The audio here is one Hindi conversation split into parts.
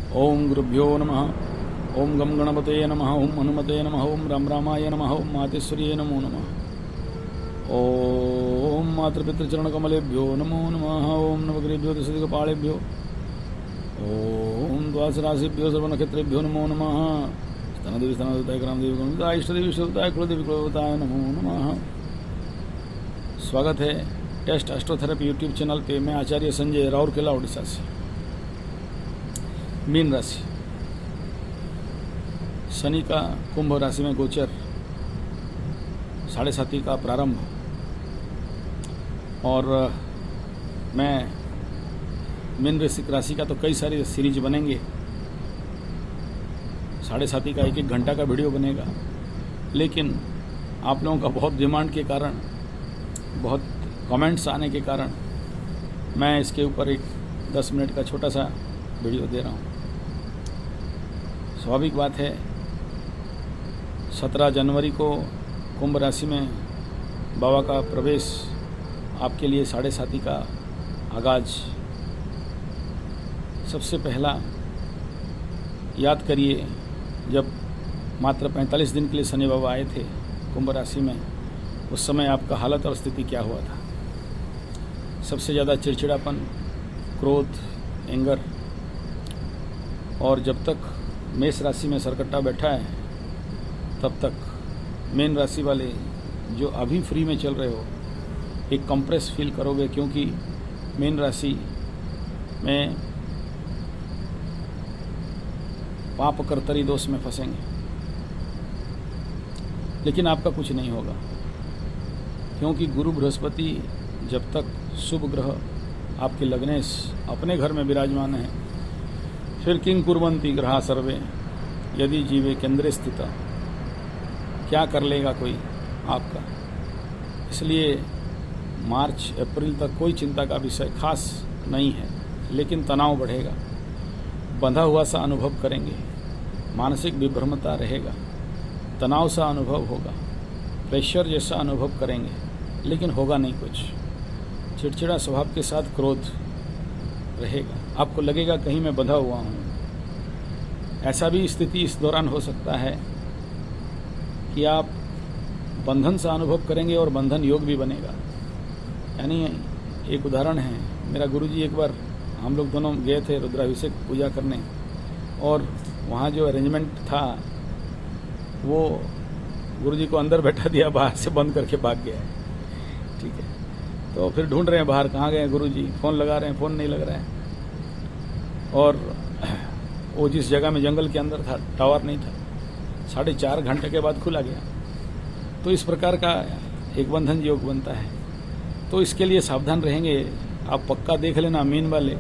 ओम गुरुभ्यो नमः। ओम गम गणपते नमः। ओम हनुमते नमः। ओम राम रामाय नमः। ओम मातेश्वर्यै नमो नमः। ओम मातृपितृचरणकमलेभ्यो नमो नमः। ओम नवग्रेभ्यो दशदिक्पालेभ्यो ओम द्वादशराशिभ्यो सर्वनक्षत्रेभ्यो नमो नमः। स्तनदेवी स्तनदेवताय ग्रामदेवी गुणवताय इष्टदेवी इष्टदेवताय कुलदेवी कुलदेवताय नमो नमः। स्वागत है टेस्ट एस्ट्रोथेरेपी यूट्यूब चैनल पे। मैं आचार्य संजय राउरकेला उड़ीसा से। मीन राशि, शनि का कुंभ राशि में गोचर, 7:30 का प्रारंभ। और मैं मीन वृश्चिक राशि का तो कई सारी सीरीज बनेंगे। 7:30 का एक घंटा का वीडियो बनेगा, लेकिन आप लोगों का बहुत डिमांड के कारण, बहुत कमेंट्स आने के कारण मैं इसके ऊपर एक 10 मिनट का छोटा सा वीडियो दे रहा हूँ। स्वाभाविक बात है, 17 जनवरी को कुंभ राशि में बाबा का प्रवेश, आपके लिए 7:30 का आगाज। सबसे पहला याद करिए, जब मात्र 45 दिन के लिए शनि बाबा आए थे कुंभ राशि में, उस समय आपका हालत और स्थिति क्या हुआ था। सबसे ज़्यादा चिड़चिड़ापन, क्रोध, एंगर। और जब तक मेष राशि में सरकट्टा बैठा है, तब तक मीन राशि वाले जो अभी फ्री में चल रहे हो, एक कंप्रेस फील करोगे, क्योंकि मीन राशि में पाप कर्तरी दोष में फंसेंगे। लेकिन आपका कुछ नहीं होगा, क्योंकि गुरु बृहस्पति जब तक शुभ ग्रह आपके लग्नेश अपने घर में विराजमान है, फिर किंग कुर्वन्ति ग्रहा सर्वे यदि जीवे केंद्रे स्थिता, क्या कर लेगा कोई आपका। इसलिए मार्च अप्रैल तक कोई चिंता का विषय खास नहीं है, लेकिन तनाव बढ़ेगा, बंधा हुआ सा अनुभव करेंगे, मानसिक विभ्रमता रहेगा, तनाव सा अनुभव होगा, प्रेशर जैसा अनुभव करेंगे, लेकिन होगा नहीं कुछ। चिड़चिड़ा स्वभाव के साथ क्रोध रहेगा, आपको लगेगा कहीं मैं बंधा हुआ हूँ। ऐसा भी स्थिति इस दौरान हो सकता है कि आप बंधन सा अनुभव करेंगे और बंधन योग भी बनेगा। यानी एक उदाहरण है, मेरा गुरुजी एक बार हम लोग दोनों गए थे रुद्राभिषेक पूजा करने, और वहाँ जो अरेंजमेंट था वो गुरुजी को अंदर बैठा दिया, बाहर से बंद करके भाग गया है। ठीक है, तो फिर ढूंढ रहे हैं बाहर, कहाँ गए गुरुजी, फ़ोन लगा रहे हैं, फ़ोन नहीं लग रहा है। और वो जिस जगह में जंगल के अंदर था, टावर नहीं था, 4.5 घंटे के बाद खुला गया। तो इस प्रकार का एक बंधन योग बनता है। तो इसके लिए सावधान रहेंगे। आप पक्का देख लेना, मीन वाले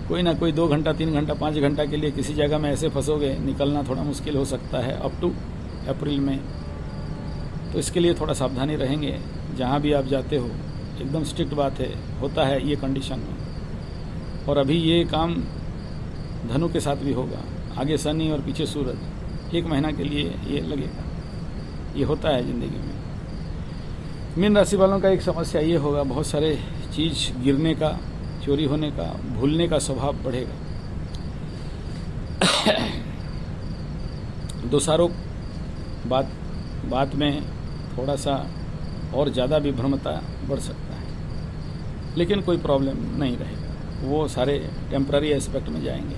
कोई ना कोई 2 घंटा 3 घंटा 5 घंटा के लिए किसी जगह में ऐसे फंसोगे, निकलना थोड़ा मुश्किल हो सकता है अप टू अप्रैल में। तो इसके लिए थोड़ा सावधानी रहेंगे। जहाँ भी आप जाते हो, एकदम स्ट्रिक्ट बात है, होता है ये कंडीशन में। और अभी ये काम धनु के साथ भी होगा, आगे शनि और पीछे सूरज, 1 महीना के लिए ये लगेगा। ये होता है ज़िंदगी में। मीन राशि वालों का एक समस्या ये होगा, बहुत सारे चीज़ गिरने का, चोरी होने का, भूलने का स्वभाव बढ़ेगा। दोषारोप बात में थोड़ा सा और ज़्यादा विभ्रमता बढ़ सकता है, लेकिन कोई प्रॉब्लम नहीं रहेगा। वो सारे टेम्पररी एस्पेक्ट में जाएंगे।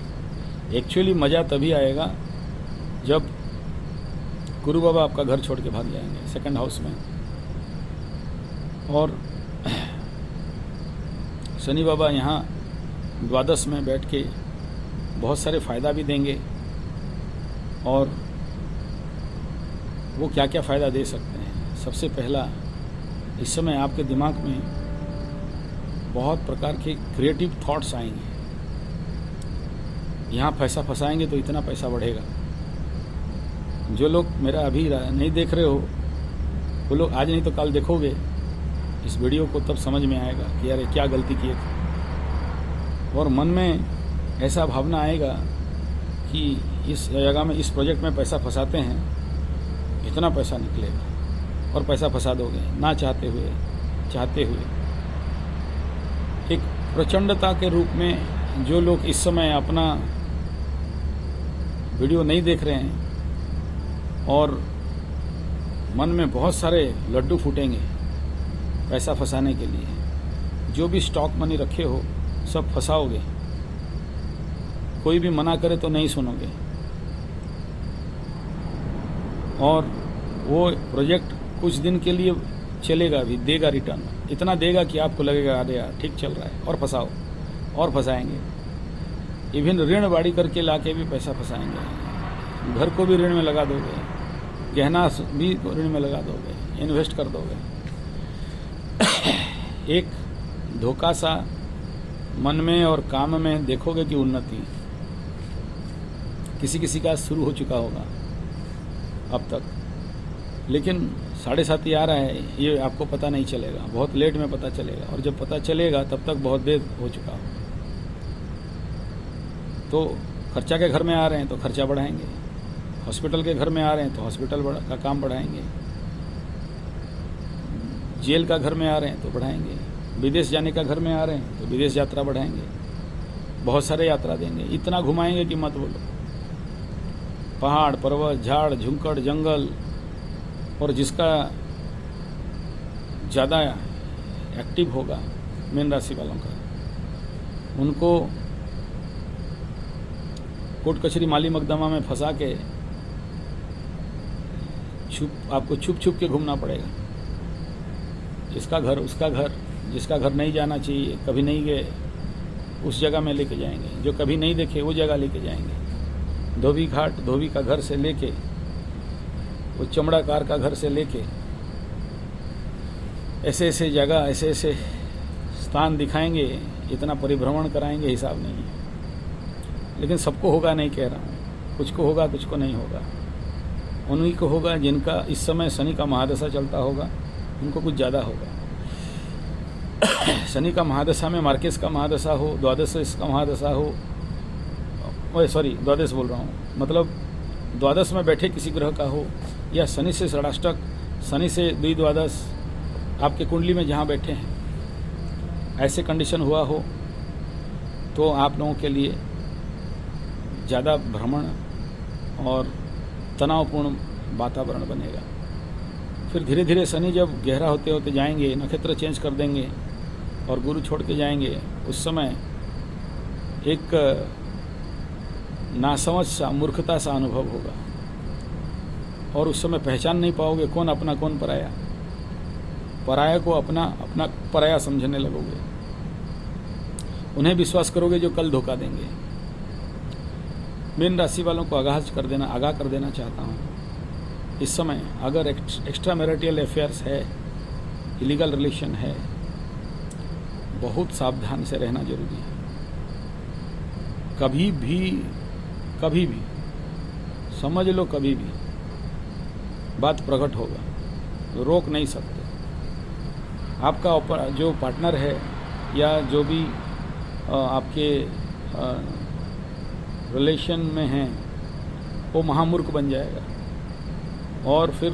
एक्चुअली मज़ा तभी आएगा जब गुरु बाबा आपका घर छोड़ के भाग जाएंगे, सेकंड हाउस में। और शनि बाबा यहाँ द्वादश में बैठ के बहुत सारे फ़ायदा भी देंगे। और वो क्या क्या फ़ायदा दे सकते हैं। सबसे पहला, इस समय आपके दिमाग में बहुत प्रकार के क्रिएटिव थॉट्स आएंगे। यहाँ पैसा फंसाएंगे तो इतना पैसा बढ़ेगा। जो लोग मेरा अभी नहीं देख रहे हो, वो लोग आज नहीं तो कल देखोगे इस वीडियो को, तब समझ में आएगा कि यार क्या गलती किए थे। और मन में ऐसा भावना आएगा कि इस जगह में, इस प्रोजेक्ट में पैसा फंसाते हैं, इतना पैसा निकलेगा, और पैसा फंसा दोगे ना चाहते हुए, चाहते हुए। एक प्रचंडता के रूप में जो लोग इस समय अपना वीडियो नहीं देख रहे हैं और मन में बहुत सारे लड्डू फूटेंगे पैसा फंसाने के लिए, जो भी स्टॉक मनी रखे हो सब फंसाओगे, कोई भी मना करे तो नहीं सुनोगे, और वो प्रोजेक्ट कुछ दिन के लिए चलेगा भी, देगा रिटर्न, इतना देगा कि आपको लगेगा अरे यार ठीक चल रहा है, और फंसाओ और फंसाएंगे। इवन ऋण बाड़ी करके लाके भी पैसा फंसाएंगे, घर को भी ऋण में लगा दोगे, गहना भी ऋण में लगा दोगे, इन्वेस्ट कर दोगे। एक धोखा सा मन में और काम में देखोगे कि उन्नति किसी किसी का शुरू हो चुका होगा अब तक, लेकिन 7:30 आ रहा है, ये आपको पता नहीं चलेगा, बहुत लेट में पता चलेगा, और जब पता चलेगा तब तक बहुत देर हो चुका होगा। तो खर्चा के घर में आ रहे हैं तो खर्चा बढ़ाएंगे, हॉस्पिटल के घर में आ रहे हैं तो हॉस्पिटल का काम बढ़ाएंगे, जेल का घर में आ रहे हैं तो बढ़ाएंगे, विदेश जाने का घर में आ रहे हैं तो विदेश यात्रा बढ़ाएंगे, बहुत सारे यात्रा देंगे, इतना घुमाएंगे कि मत बोलो। पहाड़, पर्वत, झाड़, झुंकड़, जंगल, और जिसका ज़्यादा एक्टिव होगा मीन राशि वालों का, उनको कोर्ट कचहरी माली मकदमा में फंसा के आपको छुप छुप के घूमना पड़ेगा। इसका घर, उसका घर, जिसका घर नहीं जाना चाहिए, कभी नहीं गए, उस जगह में लेके जाएंगे, जो कभी नहीं देखे वो जगह लेके जाएंगे। धोबी घाट, धोबी का घर से लेके, वो चमड़ाकार का घर से लेके, ऐसे ऐसे जगह, ऐसे ऐसे स्थान दिखाएंगे, इतना परिभ्रमण कराएंगे, हिसाब नहीं है। लेकिन सबको होगा नहीं कह रहा हूँ, कुछ को होगा, कुछ को नहीं होगा। उन्हीं को होगा जिनका इस समय शनि का महादशा चलता होगा, उनको कुछ ज़्यादा होगा। शनि का महादशा में मार्केस का महादशा हो, द्वादश का महादशा हो, द्वादश बोल रहा हूँ, मतलब द्वादश में बैठे किसी ग्रह का हो, या शनि से षडाष्टक, शनि से द्विद्वादश आपके कुंडली में जहाँ बैठे हैं, ऐसे कंडीशन हुआ हो तो आप लोगों के लिए ज़्यादा भ्रमण और तनावपूर्ण वातावरण बनेगा। फिर धीरे धीरे शनि जब गहरा होते होते जाएंगे, नक्षत्र चेंज कर देंगे और गुरु छोड़ के जाएंगे, उस समय एक नासमझ सा, मूर्खता सा अनुभव होगा, और उस समय पहचान नहीं पाओगे कौन अपना कौन पराया। पराया को अपना अपना पराया समझने लगोगे, उन्हें विश्वास करोगे जो कल धोखा देंगे। मीन राशि वालों को आगाह कर देना चाहता हूँ, इस समय अगर एक्स्ट्रा मैरिटल अफेयर्स है, इलीगल रिलेशन है, बहुत सावधान से रहना जरूरी है। कभी भी समझ लो, कभी भी बात प्रकट होगा तो रोक नहीं सकते। आपका जो पार्टनर है या जो भी आपके रिलेशन में हैं, वो महामूर्ख बन जाएगा, और फिर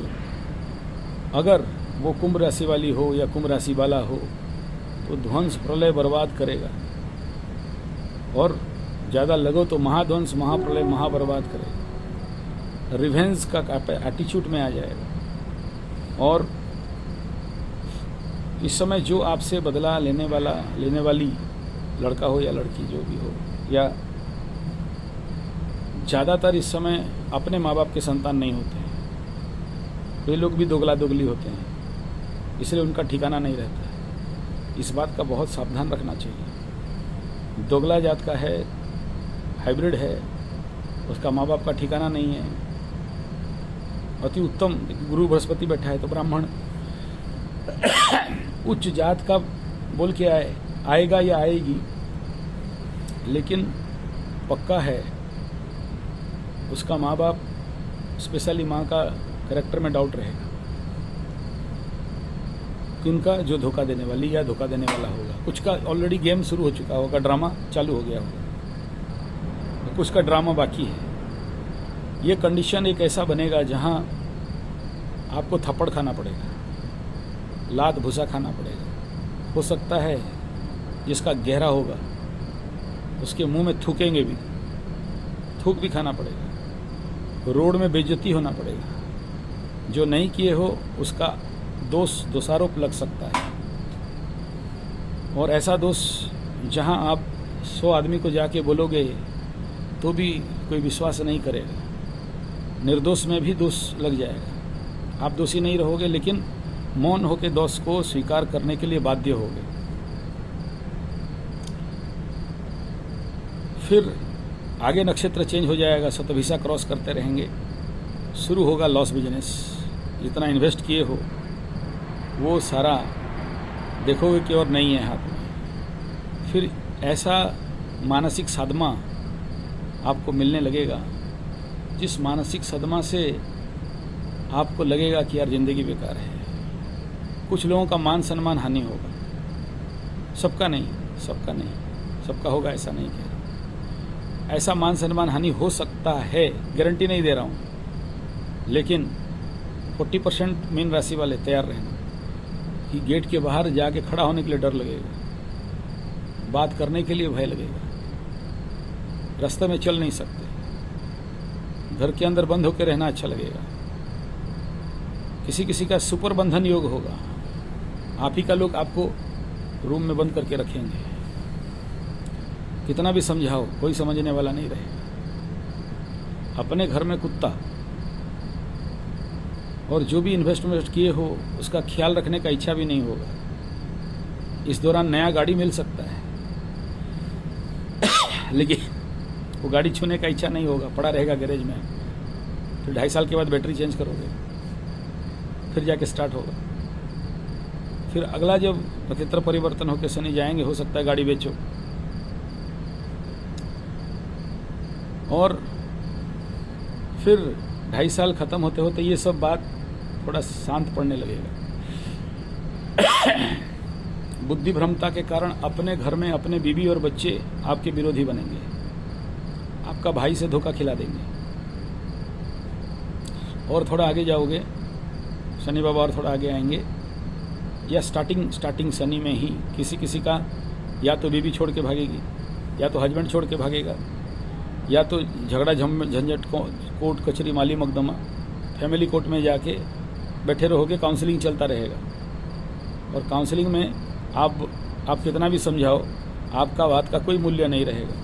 अगर वो कुंभ राशि वाली हो या कुंभ राशि वाला हो तो ध्वंस, प्रलय, बर्बाद करेगा, और ज़्यादा लगो तो महाध्वंस, महाप्रलय, महाबर्बाद करेगा। रिवेंज का एटीट्यूड में आ जाएगा, और इस समय जो आपसे बदला लेने वाली लड़का हो या लड़की, जो भी हो, या ज़्यादातर इस समय अपने माँ बाप के संतान नहीं होते हैं, वे लोग भी दोगला दोगली होते हैं, इसलिए उनका ठिकाना नहीं रहता है। इस बात का बहुत सावधान रखना चाहिए। दोगला जात का है, हाइब्रिड है, उसका माँ बाप का ठिकाना नहीं है। अति उत्तम गुरु बृहस्पति बैठा है तो ब्राह्मण उच्च जात का बोल के आएगा या आएगी, लेकिन पक्का है उसका माँ बाप, स्पेशली माँ का कैरेक्टर में डाउट रहेगा कि उनका जो धोखा देने वाली या धोखा देने वाला होगा, कुछ का ऑलरेडी गेम शुरू हो चुका होगा, ड्रामा चालू हो गया होगा, कुछ का ड्रामा बाकी है। ये कंडीशन एक ऐसा बनेगा जहां आपको थप्पड़ खाना पड़ेगा, लात भूसा खाना पड़ेगा। हो सकता है जिसका गहरा होगा उसके मुंह में थूकेंगे भी, थूक भी खाना पड़ेगा। रोड में बेइज्जती होना पड़ेगा। जो नहीं किए हो उसका दोषारोप लग सकता है, और ऐसा दोष जहां आप 100 आदमी को जाके बोलोगे तो भी कोई विश्वास नहीं करेगा। निर्दोष में भी दोष लग जाएगा। आप दोषी नहीं रहोगे, लेकिन मौन होकर दोष को स्वीकार करने के लिए बाध्य होगे। फिर आगे नक्षत्र चेंज हो जाएगा, शतभिषा क्रॉस करते रहेंगे, शुरू होगा लॉस बिजनेस। जितना इन्वेस्ट किए हो वो सारा देखोगे कि और नहीं है हाथ में। फिर ऐसा मानसिक सदमा आपको मिलने लगेगा, जिस मानसिक सदमा से आपको लगेगा कि यार ज़िंदगी बेकार है। कुछ लोगों का मान सम्मान हानि होगा, सबका नहीं, सबका होगा ऐसा नहीं कह रहा। ऐसा मान सम्मान हानि हो सकता है, गारंटी नहीं दे रहा हूँ, लेकिन 40% मीन राशि वाले तैयार रहना कि गेट के बाहर जाके खड़ा होने के लिए डर लगेगा, बात करने के लिए भय लगेगा, रास्ते में चल नहीं सकते, घर के अंदर बंद होकर रहना अच्छा लगेगा। किसी किसी का सुपर बंधन योग होगा, आप ही का लोग आपको रूम में बंद करके रखेंगे। कितना भी समझाओ कोई समझने वाला नहीं रहेगा। अपने घर में कुत्ता, और जो भी इन्वेस्टमेंट किए हो उसका ख्याल रखने का इच्छा भी नहीं होगा। इस दौरान नया गाड़ी मिल सकता है लेकिन वो गाड़ी छूने का इच्छा नहीं होगा, पड़ा रहेगा गैरेज में। फिर 2.5 साल के बाद बैटरी चेंज करोगे, फिर जाके स्टार्ट होगा। फिर अगला जब नक्षत्र परिवर्तन होकर शनि जाएंगे, हो सकता है गाड़ी बेचो। और फिर 2.5 साल खत्म होते होते ये सब बात थोड़ा शांत पड़ने लगेगा। बुद्धि भ्रमता के कारण अपने घर में अपने बीवी और बच्चे आपके विरोधी बनेंगे, आपका भाई से धोखा खिला देंगे। और थोड़ा आगे जाओगे, शनि बाबा और थोड़ा आगे आएंगे, या स्टार्टिंग शनि में ही किसी का या तो बीवी छोड़ के भागेगी, या तो हस्बैंड छोड़ के भागेगा, या तो झगड़ा झंझट कोर्ट कचहरी माली मुकदमा फैमिली कोर्ट में जाके बैठे रहोगे। काउंसलिंग चलता रहेगा, और काउंसलिंग में आप कितना भी समझाओ, आपका बात का कोई मूल्य नहीं रहेगा।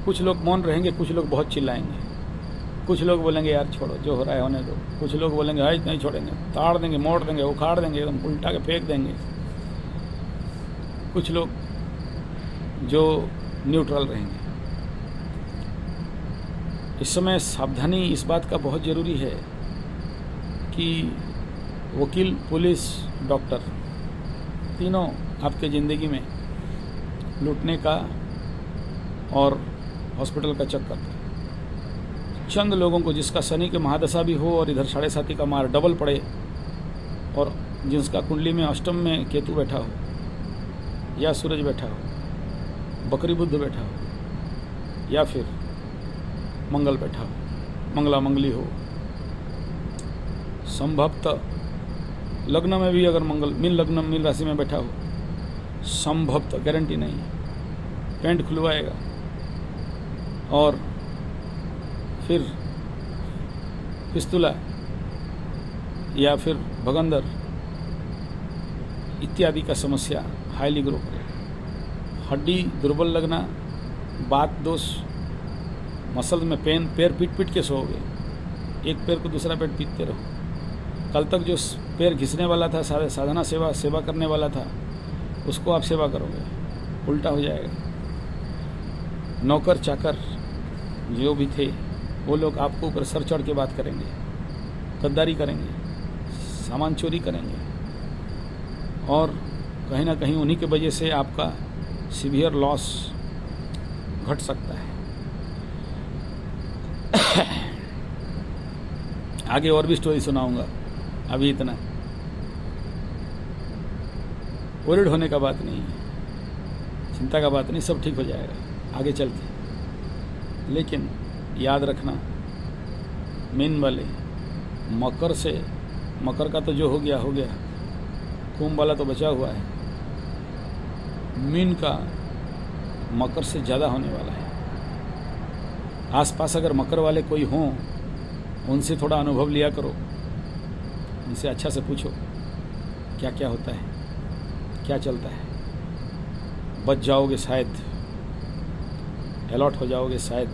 कुछ लोग मौन रहेंगे, कुछ लोग बहुत चिल्लाएंगे, कुछ लोग बोलेंगे यार छोड़ो, जो हो रहा है होने दो। कुछ लोग बोलेंगे आज नहीं छोड़ेंगे, ताड़ देंगे, मोड़ देंगे, उखाड़ देंगे, एकदम उल्टा के फेंक देंगे। कुछ लोग जो न्यूट्रल रहेंगे। इस समय सावधानी इस बात का बहुत ज़रूरी है कि वकील, पुलिस, डॉक्टर तीनों आपके ज़िंदगी में लूटने का और हॉस्पिटल का चक्कर। चंद लोगों को जिसका शनि के महादशा भी हो और इधर 7.5 का मार डबल पड़े, और जिसका कुंडली में अष्टम में केतु बैठा हो, या सूरज बैठा हो, बकरी बुध बैठा हो, या फिर मंगल बैठा हो, मंगला मंगली हो। संभवतः लग्न में भी अगर मंगल मीन राशि में बैठा हो, संभवतः, गारंटी नहीं, पेंट खुलवाएगा। और फिर फिस्तुला या फिर भगंदर इत्यादि का समस्या हाईली ग्रो करेगा। हड्डी दुर्बल लगना, बात दोष, मसल में पेन, पैर पीट के सोओगे, एक पैर को दूसरा पैर पीटते रहो। कल तक जो पैर घिसने वाला था, साधना सेवा करने वाला था, उसको आप सेवा करोगे, उल्टा हो जाएगा। नौकर चाकर जो भी थे वो लोग आपको ऊपर सर चढ़ के बात करेंगे, गद्दारी करेंगे, सामान चोरी करेंगे, और कहीं ना कहीं उन्हीं की वजह से आपका सीवियर लॉस घट सकता है। आगे और भी स्टोरी सुनाऊंगा, अभी इतना। वरिड होने का बात नहीं है, चिंता का बात नहीं, सब ठीक हो जाएगा आगे चल के। लेकिन याद रखना, मीन वाले मकर से, मकर का तो जो हो गया, कुंभ वाला तो बचा हुआ है, मीन का मकर से ज़्यादा होने वाला है। आसपास अगर मकर वाले कोई हों, उनसे थोड़ा अनुभव लिया करो, उनसे अच्छा से पूछो क्या क्या होता है, क्या चलता है। बच जाओगे शायद, अलॉट हो जाओगे शायद,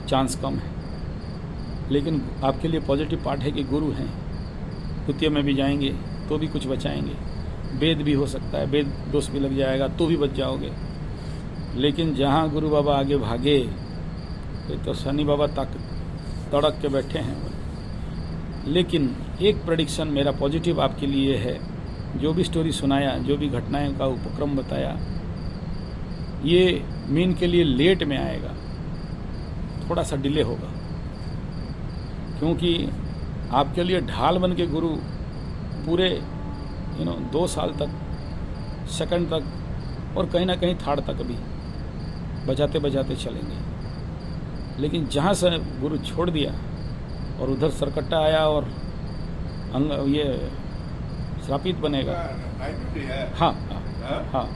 चांस कम है, लेकिन आपके लिए पॉजिटिव पार्ट है कि गुरु हैं। द्वितीय में भी जाएंगे तो भी कुछ बचाएंगे, वेद भी हो सकता है, वेद दोष भी लग जाएगा तो भी बच जाओगे। लेकिन जहाँ गुरु बाबा आगे भागे तो शनि बाबा तड़क के बैठे हैं। लेकिन एक प्रेडिक्शन मेरा पॉजिटिव आपके लिए है, जो भी स्टोरी सुनाया, जो भी घटनाएं का उपक्रम बताया, ये मीन के लिए लेट में आएगा, थोड़ा सा डिले होगा, क्योंकि आपके लिए ढाल बन के गुरु पूरे 2 साल तक, सेकंड तक और कहीं ना कहीं थर्ड तक भी बजाते बजाते चलेंगे। लेकिन जहाँ से गुरु छोड़ दिया और उधर सरकट्टा आया और ये श्रापित बनेगा, हाँ हाँ हाँ,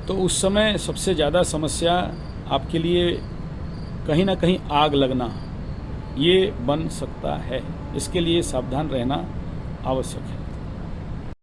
तो उस समय सबसे ज़्यादा समस्या आपके लिए कहीं ना कहीं आग लगना ये बन सकता है। इसके लिए सावधान रहना आवश्यक है।